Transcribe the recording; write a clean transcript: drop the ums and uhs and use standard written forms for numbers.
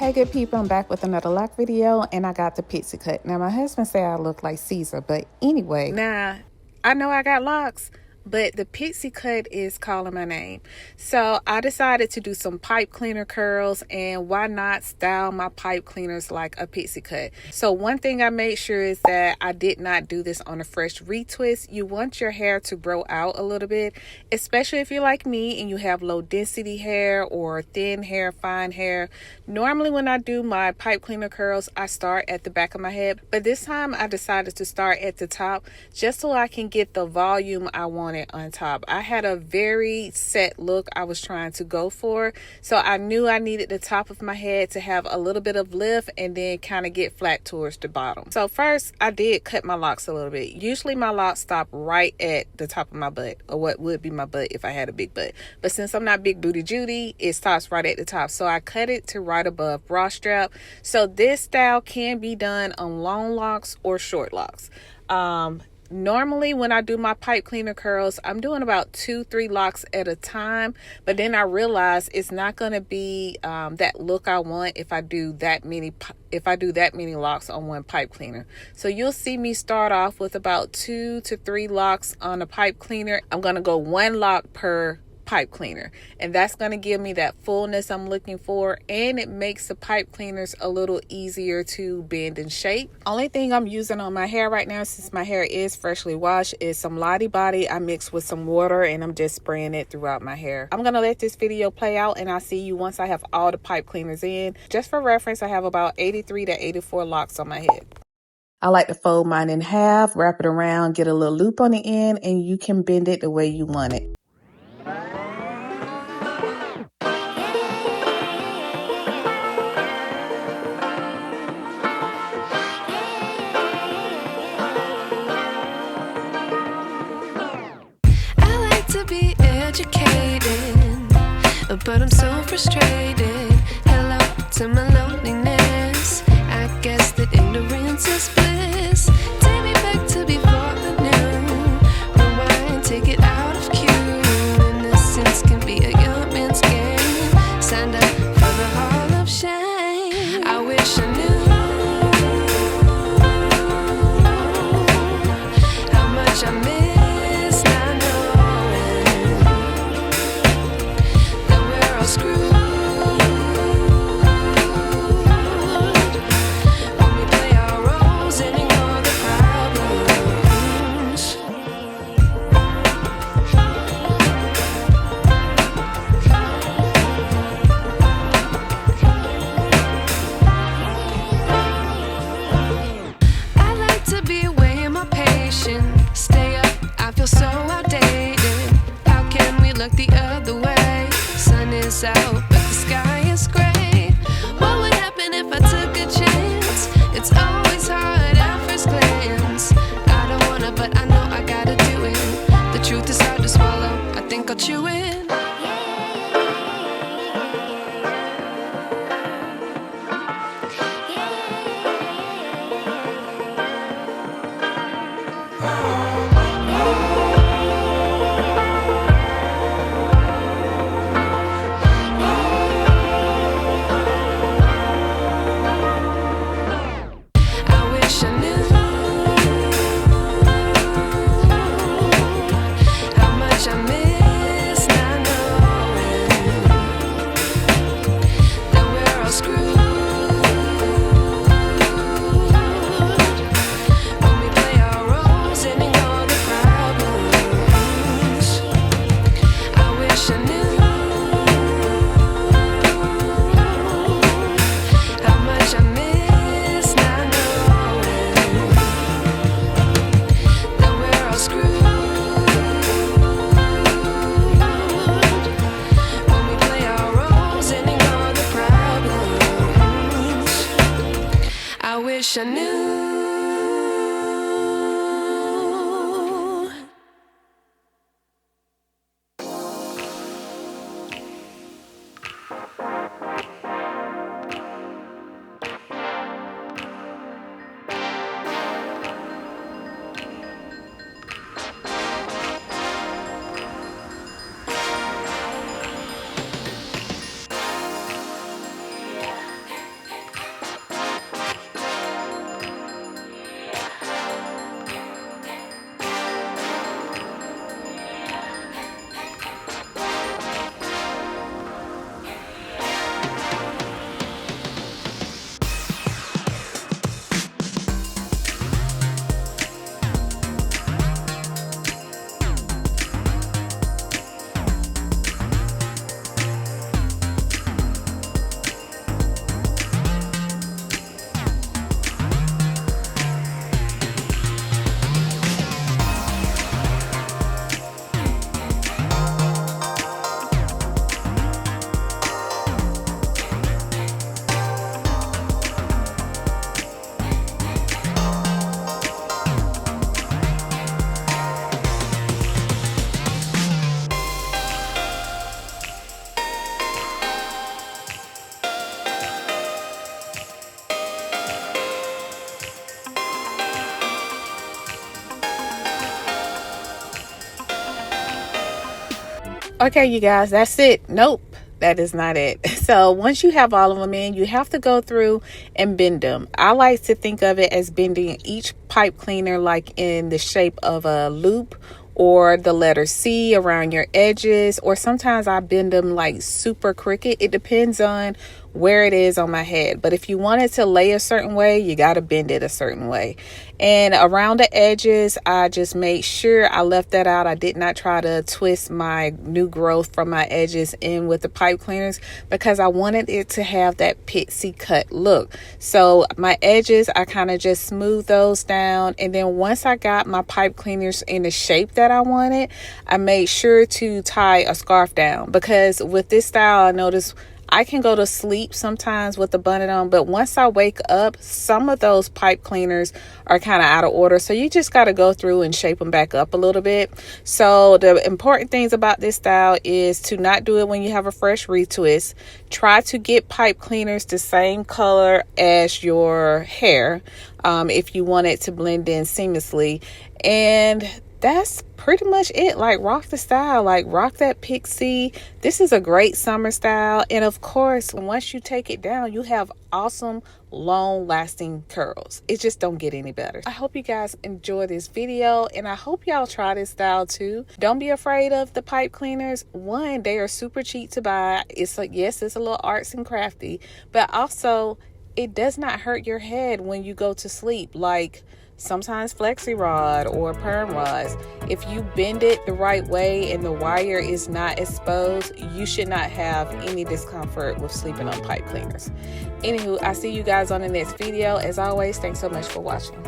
Hey good people, I'm back with another lock video and I got the pixie cut. Now my husband said I look like Caesar, but anyway. Now, I know I got locks, but the pixie cut is calling my name. So I decided to do some pipe cleaner curls, and why not style my pipe cleaners like a pixie cut. So one thing I made sure is that I did not do this on a fresh retwist. You want your hair to grow out a little bit, especially if you're like me and you have low density hair or thin hair, fine hair. Normally when I do my pipe cleaner curls, I start at the back of my head, but this time I decided to start at the top just so I can get the volume I wanted on top. I had a very set look I was trying to go for, so I knew I needed the top of my head to have a little bit of lift and then kind of get flat towards the bottom. So first I did cut my locks a little bit. Usually my locks stop right at the top of my butt, or what would be my butt if I had a big butt, but since I'm not big booty Judy, it stops right at the top. So I cut it to right above bra strap. So this style can be done on long locks or short locks. Normally when I do my pipe cleaner curls, I'm doing about 2-3 locks at a time, but then I realize it's not going to be that look I want if I do that many locks on one pipe cleaner. So you'll see me start off with about 2 to 3 locks on a pipe cleaner. I'm going to go 1 lock per pipe cleaner, and that's going to give me that fullness I'm looking for, and it makes the pipe cleaners a little easier to bend and shape. Only thing I'm using on my hair right now, since my hair is freshly washed, is some Lottie Body I mixed with some water, and I'm just spraying it throughout my hair. I'm going to let this video play out and I'll see you once I have all the pipe cleaners in. Just for reference, I have about 83 to 84 locks on my head. I like to fold mine in half, wrap it around, get a little loop on the end, and you can bend it the way you want it. But I'm so frustrated. Hello to my loneliness. I guess that ignorance is bliss. Take me back to before the new. Rewind, take it out of cue. Innocence can be a young man's game. Signed up for the hall of shame. I wish I knew how much I miss. Look the other way. Sun is out, but the sky is gray. What would happen if I took a chance? It's always hard at first glance. I don't wanna, but I know I gotta do it. The truth is hard to swallow. I think I'll chew it. I knew. Okay, you guys, that's it. Nope, that is not it. So once you have all of them in, you have to go through and bend them. I like to think of it as bending each pipe cleaner like in the shape of a loop or the letter C around your edges, or sometimes I bend them like super crooked. It depends on where it is on my head. But if you want it to lay a certain way, you got to bend it a certain way. And around the edges, I just made sure I left that out. I did not try to twist my new growth from my edges in with the pipe cleaners because I wanted it to have that pixie cut look. So my edges, I kind of just smoothed those down. And then once I got my pipe cleaners in the shape that I wanted, I made sure to tie a scarf down, because with this style, I noticed I can go to sleep sometimes with the bonnet on, but once I wake up, some of those pipe cleaners are kind of out of order. So you just got to go through and shape them back up a little bit. So the important things about this style is to not do it when you have a fresh retwist. Try to get pipe cleaners the same color as your hair if you want it to blend in seamlessly. And that's pretty much it. Like, rock the style, like rock that pixie. This is a great summer style. And of course, once you take it down, you have awesome long lasting curls. It just don't get any better. I hope you guys enjoy this video, and I hope y'all try this style too. Don't be afraid of the pipe cleaners. One, they are super cheap to buy. It's like, yes, it's a little arts and crafty, but also it does not hurt your head when you go to sleep. Like sometimes flexi rod or perm rods, if you bend it the right way and the wire is not exposed, you should not have any discomfort with sleeping on pipe cleaners. Anywho, I see you guys on the next video. As always, thanks so much for watching.